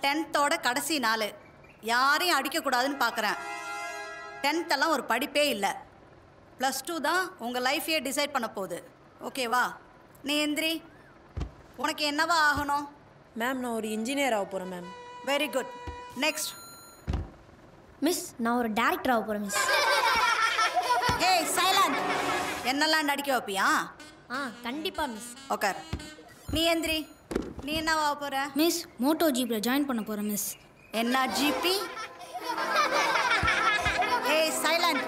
10th கடைசி நாள், யாரையும் அடிக்கக்கூடாதுன்னு பார்க்குறேன். 10th ஒரு படிப்பே இல்லை. +2 தான் உங்கள் லைஃபையே டிசைட் பண்ண போகுது. ஓகேவா? நீ எந்திரி. உனக்கு என்னவா ஆகணும்? மேம், நான் ஒரு இன்ஜினியர் ஆக போகிறேன் ma'am. Very good. Next. Miss, நான் ஒரு டேரக்டர் ஆக போகிறேன் மிஸ். ஏய் சைலண்ட். என்னெல்லாம் நடிக்க வைப்பியா? கண்டிப்பாக மிஸ். ஓகே, நீ எந்திரி. நீ என்னவா ஆக போகிற? மிஸ், மோட்டோ ஜிபில் ஜாயின் பண்ண போகிறேன் மிஸ். என்ன ஜிபி? ஏய் சைலண்ட்.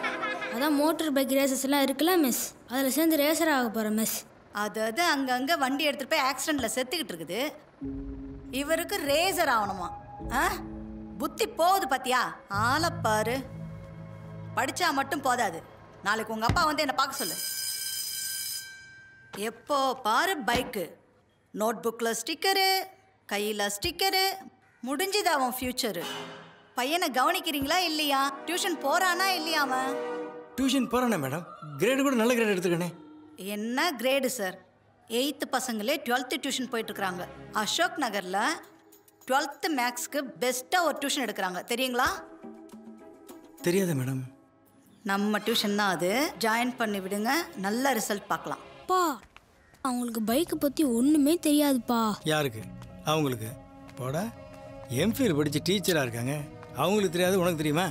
அதான் மோட்டர் பைக் ரேசஸ் எல்லாம் இருக்குல்ல மிஸ், அதில் சேர்ந்து ரேசர் ஆக போகிறேன் மிஸ். அது அங்கங்கே வண்டி எடுத்துகிட்டு போய் ஆக்சிடெண்ட்டில் செத்துக்கிட்டு இருக்குது. இவருக்கு ரேசர் ஆகணுமா? புத்தி போகுது பார்த்தியா? ஆளை பாரு. படித்தா மட்டும் போதாது, நாளைக்கு உங்கள் அப்பா வந்து என்னை பார்க்க சொல்லு. எப்போ பாரு பைக்கு, நோட் புக்கில் ஸ்டிக்கரு, கையில் ஸ்டிக்கரு, முடிஞ்சுது அவன் ஃப்யூச்சரு. பையனை கவனிக்கிறீங்களா இல்லையா? டியூஷன் போகிறானா இல்லையா அவன்? டியூஷன் போகிறானே மேடம், கிரேடு கூட நல்ல கிரேட் எடுத்துக்கணே. என்ன கிரேடு சார்? 8th பசங்களே 12th டியூஷன் போயிட்டுருக்குறாங்க. அசோக் நகரில் 12th மேக்ஸ்க்கு பெஸ்ட்டாக ஒரு டியூஷன் எடுக்கிறாங்க, தெரியுங்களா? தெரியாத மேடம். நம்ம டியூஷன் தான் அது. ஜாயின் பண்ணி விடுங்க, நல்ல ரிசல்ட் பார்க்கலாம். பா, அவங்களுக்கு பைக்கை பற்றி ஒன்றுமே தெரியாதுப்பா. யாருக்கு? அவங்களுக்கு. போடா, எம்ஃபில் படித்து டீச்சராக இருக்காங்க, அவங்களுக்கு தெரியாது உனக்கு தெரியுமா?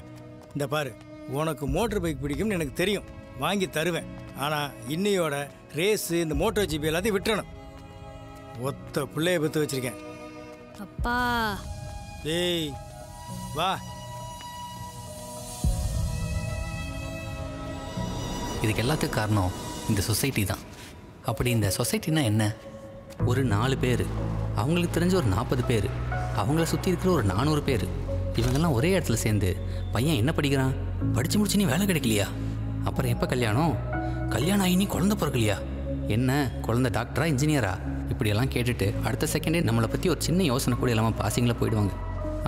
இந்த பாரு, உனக்கு மோட்டர் பைக் பிடிக்கும்னு எனக்கு தெரியும், வாங்கி தருவேன். ஆனால் இன்னையோட ரேஸு, இந்த மோட்டோ ஜிபி எல்லாத்தையும் விட்டுறணும். ஒத்த பிள்ளைய பற்றி வச்சுருக்கேன். அப்பா. ஏய் வா. இதுக்கு எல்லாத்துக்கும் காரணம் இந்த சொசைட்டி தான். அப்படி இந்த சொசைட்டினா என்ன? ஒரு 4 பேர், அவங்களுக்கு தெரிஞ்ச ஒரு 40 பேர், அவங்கள சுற்றி இருக்கிற ஒரு 400 பேர், இவங்கெல்லாம் ஒரே இடத்துல சேர்ந்து பையன் என்ன படிக்கிறான், படித்து முடிச்சு நீ வேலை கிடைக்கலையா, அப்புறம் எப்போ கல்யாணம், கல்யாணம் ஆகி நீ குழந்தை பிறக்கலையா, என்ன குழந்தை டாக்டரா இன்ஜினியரா, இப்படியெல்லாம் கேட்டுட்டு அடுத்த செகண்டே நம்மளை பற்றி ஒரு சின்ன யோசனை கூட இல்லாமல் பாசிங்கில் போயிடுவாங்க.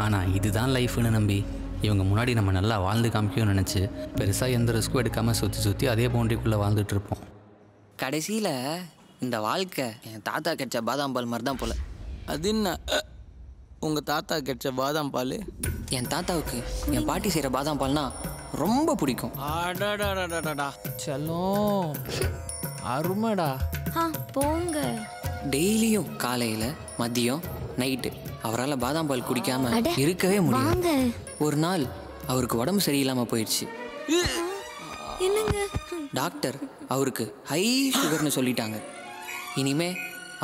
ஆனால் இதுதான் லைஃப்னு நம்பி இவங்க முன்னாடி நம்ம நல்லா வாழ்ந்து காமிக்கணும்னு நினச்சி பெருசாக எந்த ரிஸ்க்கும் எடுக்காமல் சுற்றி அதே பவுண்டரிக்குள்ளே வாழ்ந்துட்டு இருப்போம். கடைசியில் இந்த வாழ்க்கை என் தாத்தா கிடைச்ச பாதாம் பால் மாதிரி தான் போல். அது என்ன உங்கள் தாத்தா கிடைச்ச பாதாம் பால்? என் தாத்தாவுக்கு என் பாட்டி செய்கிற பாதாம் பால்னா ரொம்ப பிடிக்கும். ஆடாடாடாடாடா செல்லம், அருமைடா. போங்க. டெய்லியும் காலையில் மதியம் நைட்டு அவரால் பாதாம் பால் குடிக்காம இருக்கவே முடியாது. ஒரு நாள் அவருக்கு உடம்பு சரியில்லாமல் போயிடுச்சு. டாக்டர் அவருக்கு ஹை சுகர்னு சொல்லிட்டாங்க. இனிமே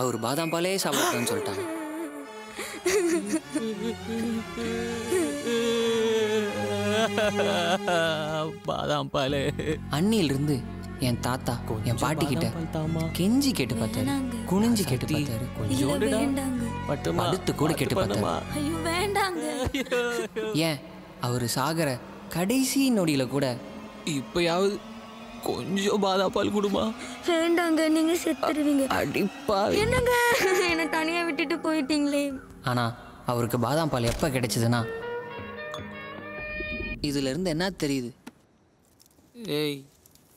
அவர் பாதாம் பாலே சாப்பிடணும்னு சொல்லிட்டாங்க. பாதாம் பால். அன்னிலிருந்து என் தாத்தா என் பாட்டி கிட்ட கெஞ்சி கேட்டு பார்த்தாரு, குனிஞ்சு கேட்டு பார்த்தாரு, படுத்து கூட கேட்டு பார்த்தாரு. ஏன் அவரு சாகர கடைசி நொடியில கூட இப்பயாவது கொஞ்சம் பாதாம் பால் கொடுமா. வேண்டாங்க, நீங்க செத்துருவீங்க. அடிப்பா, என்னங்க என்ன தனியா விட்டுட்டு போயிட்டீங்களே. ஆனா அவருக்கு பாதாம் பால் எப்ப கிடைச்சதுன்னா, இதுல இருந்து என்ன தெரியுது? ஏய்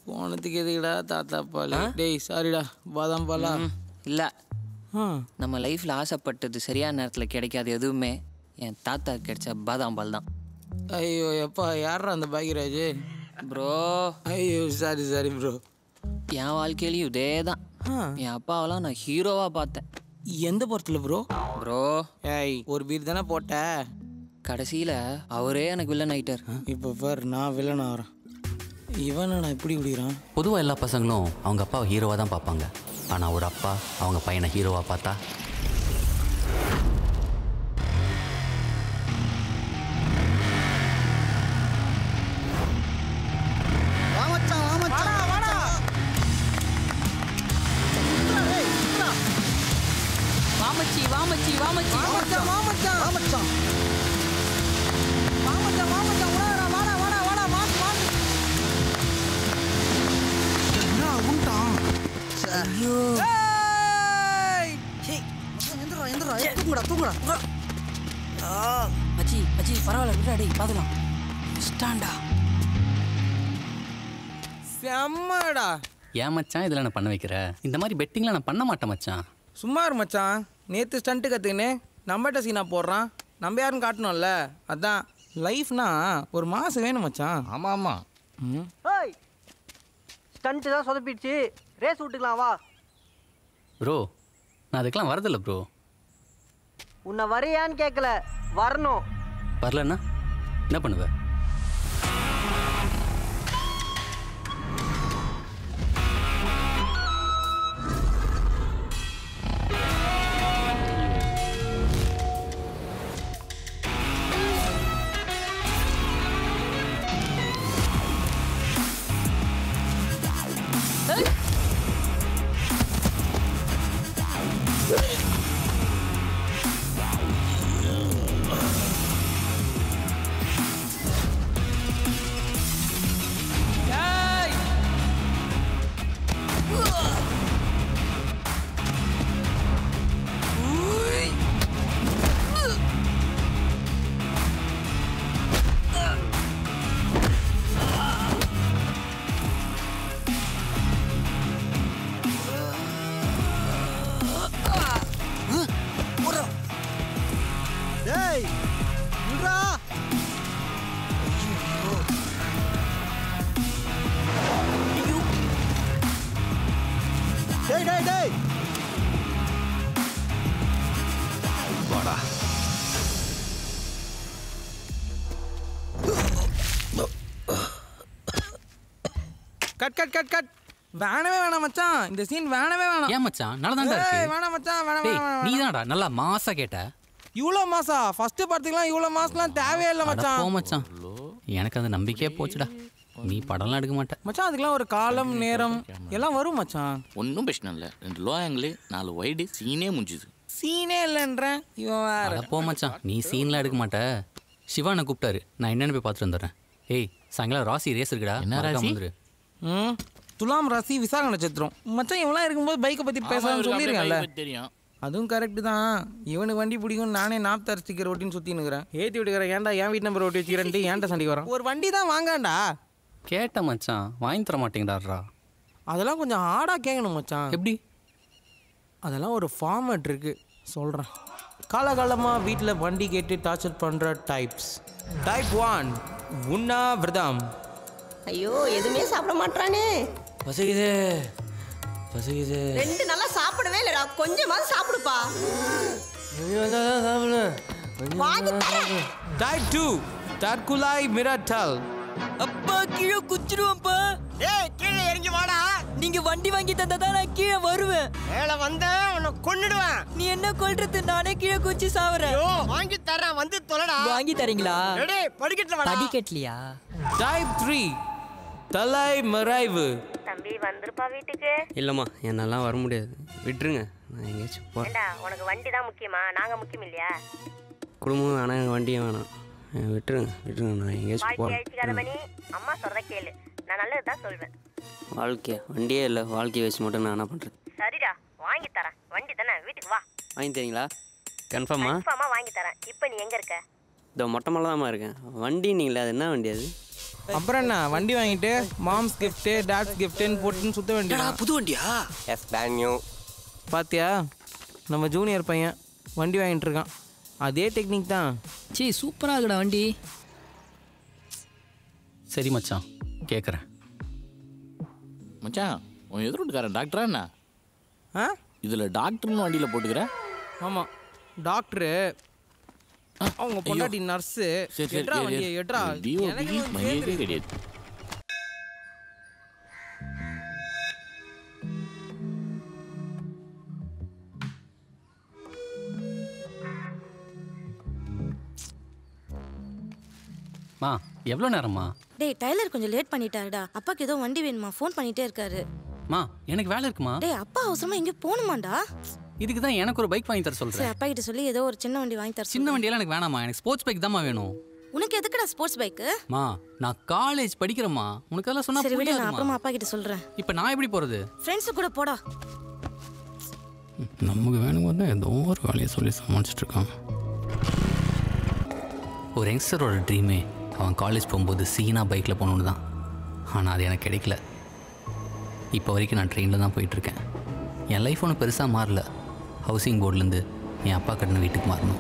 போனதுக்கு எதுக்குடா தாத்தா பால்? டேய் சாரிடா, பாதாம் பாலா இல்ல. நம்ம லைஃப்ல ஆசைப்பட்டது சரியான நேரத்தில் கிடைக்காது எதுவுமே என் தாத்தா கிடைச்ச பாதாம் பால் தான். ஐயோ எப்பா, யாரா அந்த பாக்யராஜ் ப்ரோ? ஐயோ சாரி சாரி ப்ரோ. என் வாழ்க்கையிலையும் இதே தான். என் அப்பாவெல்லாம் நான் ஹீரோவா பார்த்தேன். எந்த படத்துல ப்ரோ? ப்ரோ ஏய் ஒரு பீர் தானே போட்ட, கடைசியில் அவரே எனக்கு வில்லன் ஆயிட்டார். இப்போ பார் நான் வில்லன் ஆகிறேன். இவன் நான் இப்படி குடிக்கிறான். பொதுவாக எல்லா பசங்களும் அவங்க அப்பாவை ஹீரோவாக தான் பார்ப்பாங்க. ஆனால் ஒரு அப்பா அவங்க பையனை ஹீரோவாக பார்த்தா வாமச்சி வாமச்சி வாமச்சி வாமச்சான் வாமச்சான் வாமச்சான் வாமச்சான் வாமச்சான் வாடா வாடா வாடா வாடா வாஸ் வாஸ். என்ன உண்டான்? ஐயோ ஏய் ஹே எந்திரா எந்திரா தூங்குடா தூங்குடா. மச்சி மச்சி பரவாயில்ல விடுடா, டேய் பாத்துக்கலாம். ஸ்டாண்டா செம்மடா. ஏன் மச்சான் இதில் நான் பண்ண வைக்கிற? இந்த மாதிரி பெட்டிங்லாம் நான் பண்ண மாட்டேன் மச்சான். சும்மா இரு மச்சான், நேற்று ஸ்டண்ட்டு கற்றுக்கினே நம்மகிட்ட சீனா போடுறான். நம்ம யாருன்னு காட்டணும்ல, அதான் லைஃப்னா ஒரு மாதம் வேணும் மச்சான். ஆமாம் ஆமாம். ஏய் ஸ்டண்ட்டு தான் சொதப்பிடுச்சு, ரேஸ் விட்டுக்கலாம் வா. ப்ரோ நான் அதுக்கெலாம் வரதில்லை ப்ரோ. உன்னை வரையான்னு கேட்கல, வரணும். வரலன்னா என்ன பண்ணுவேன்? Cut cut cut cut. வேணவே வேணாம் மச்சான், இந்த சீன் வேணவே வேணாம். ஏன் மச்சான் நல்லா தான்டா இருக்கு. வேணாம் மச்சான், வேணாம் டேய் வேணாம். நீ தான்டா நல்லா மாசா கேட்ட. இவ்வளோ மாசா? ஃபர்ஸ்ட் படத்துக்குலாம் இவ்வளோ மாசம்லாம் தேவையே இல்லை மச்சான். போ மச்சான், எனக்கு அந்த நம்பிக்கையே போச்சுடா. நீ படம்லாம் எடுக்க மாட்டேன் மச்சான். அதுக்கெல்லாம் ஒரு காலம் நேரம் எல்லாம் வரும் மச்சான். ஒன்றும் பிரச்சனை இல்லை. 2 லோ ஆங்கிள் 4 வைடு, சீனே முடிஞ்சுது. சீனே இல்லைன்றேன் இவன் வேற. அட போ மச்சான், நீ சீன்லாம் எடுக்க மாட்ட. சிவானை கூப்பிட்டாரு, நான் என்னென்னு போய் பார்த்துட்டு வந்துடுறேன். ஏய் சாயங்காலம் ராசி ரேஸ் இருக்குடா, என்ன ராசி? வந்துரு. துலாம் ராசி விசாக நட்சத்திரம் மச்சான். இவெல்லாம் இருக்கும்போது பைக்கை பற்றி பேசலாம்னு சொல்லியிருக்கேன்ல. தெரியும். அதுவும் கரெக்டு தான். இவனுக்கு வண்டி பிடிக்கும், நானே நாப்தார் ஸ்டிக்கர் ஓட்டின்னு சுற்றினுக்கிறேன். ஏற்றி விட்டுக்கிறேன். ஏன்டா என் வீட்டு நம்பர் ஓட்டி வச்சுக்கிறேன்ட்டு ஏன்டா சண்டைக்கு வரான். ஒரு வண்டி தான் வாங்காண்டா. கேட்ட மச்சான், வாங்கி தர மாட்டேங்கிறாரா? அதெல்லாம் கொஞ்சம் ஹார்டாக கேட்கணும் மச்சான். எப்படி? அதெல்லாம் ஒரு ஃபார்மேட் இருக்குது, சொல்கிறேன். காலகாலமாக வீட்டில் வண்டி கேட்டு டார்ச்சர் பண்ணுற டைப்ஸ். டைப் 1 உண்ணாவிரதம். ஐயோ எதுவுமே சாப்பிட மாட்டானே. பசிக்குது பசிக்குது. 2 நாளா சாப்பிடவே இல்லடா, கொஞ்சமாவது சாப்பிடுப்பா. டைப் 2 தற்குலாய் மிரட்டல். அப்பா கீழே குச்சிடுவேன்ப்பா. ஏய் கீழே இறங்கி வாடா. நீங்க வண்டி வாங்கி தந்தா தான் நான் கீழே வருவேன். மேல வந்தா உன்னை கொன்னுடுவேன். நீ என்ன கொல்றது? நானே கீழே குச்சி சாவறேன். ஐயோ வாங்கி தரேன், வந்து தொலைடா. வாங்கி தரீங்களா? டேய் படிக்கட்ல வாடா. படிக்கட்லையா? டைப் 3 தலை மறைவு. தம்பி வந்திருப்பா வீட்டுக்கு. இல்லைம்மா என்னெல்லாம் வர முடியாது, விட்டுருங்க. நான் எங்கேயாச்சும் போகிறேன். ஏண்டா உனக்கு வண்டி தான் முக்கியமா? நாங்க முக்கியம் இல்லையா? குடும்பம் வேணாம், எனக்கு வண்டியே வேணாம். விட்டுருங்க விட்டுருங்க, நான் எங்கேயாச்சும் வாழ்க்கை போகிறேன். அழிச்சிக்காத மணி. அம்மா சொல்றத கேளு, நான் நல்லது தான் சொல்வேன். வாழ்க்கையா? வண்டியே இல்லை, வாழ்க்கையை வச்சு மட்டும் நான் என்ன பண்ணுறது? சரிடா வாங்கி தரேன். வண்டி தானே, வீட்டுக்கு வா. வாங்கி தரீங்களா? கன்ஃபார்மா? கன்ஃபார்மா வாங்கி தரேன். இப்போ நீ எங்க இருக்க? இதோ மொட்டை மலை தான்மா இருக்கேன். வண்டி நீங்களே, அது என்ன வண்டி அது? அப்புறம் என்ன, வண்டி வாங்கிட்டு மாம்ஸ் கிஃப்ட்டு டாட்ஸ் கிஃப்ட்டுன்னு போட்டுன்னு சுற்ற வேண்டியதா? புது வண்டியா? எஸ் பேன் நியூ. பாத்தியா, நம்ம ஜூனியர் பையன் வண்டி வாங்கிட்டு இருக்கான். அதே டெக்னிக் தான். சீ சூப்பராக இருக்குடா வண்டி. சரி மச்சான் கேட்குறேன். மச்சான் உன் எதிர்ட்டுக்காரன் டாக்டரா என்ன? ஆ இதில் டாக்டர்னு வண்டியில் போட்டுக்கிறேன். ஆமாம் டாக்டரு, அவங்க பொண்டாட்டி நர்ஸு. எட்ரா வண்டியை எட்ரா. மணியே கிடையாது. மா எவ்வளோ நேரம்மா? டேய் டைலர் கொஞ்சம் லேட் பண்ணிட்டாருடா. அப்பாக்கு ஏதோ வண்டி வேணுமா, ஃபோன் பண்ணிட்டே இருக்காரு. மா எனக்கு வேலை இருக்குமா? டேய் அப்பா அவசரமா எங்கே போகணுமாண்டா? இதுக்கு தான் எனக்கு ஒரு பைக் வாங்கி தர சரி சொல்கிறேன். அப்பா கிட்ட சொல்லி ஏதோ ஒரு சின்ன வண்டி வாங்கி தர. சின்ன வண்டியெல்லாம் எனக்கு வேணாமா, எனக்கு ஸ்போர்ட்ஸ் பைக் தான்மா வேணும். உனக்கு எதுக்குடா ஸ்போர்ட்ஸ் பைக்கு? மா நான் காலேஜ் படிக்கிறேம்மா, உனக்கு அதெல்லாம் சொன்னா சரி விடு, நான் புரியாதுமா. அப்புறமா அப்பா கிட்ட சொல்கிறேன். இப்போ நான் எப்படி போகிறது? ஃப்ரெண்ட்ஸு கூட போடா. நமக்கு வேணுங்க தான் ஏதோ ஒரு வேலையை சொல்லி சமாளிச்சுட்டு இருக்கான். ஒரு யங்ஸ்டரோட ட்ரீமே அவன் காலேஜ் போகும்போது சீனாக பைக்கில் போகணுன்னு தான். ஆனால் அது எனக்கு கிடைக்கல. இப்போ வரைக்கும் நான் ட்ரெயினில் தான் போயிட்டுருக்கேன். என் லைஃப் ஒன்றும் பெருசாக மாறல. ஹவுசிங் போர்ட்லேருந்து என் அப்பா கட்டின வீட்டுக்கு மாறணும்.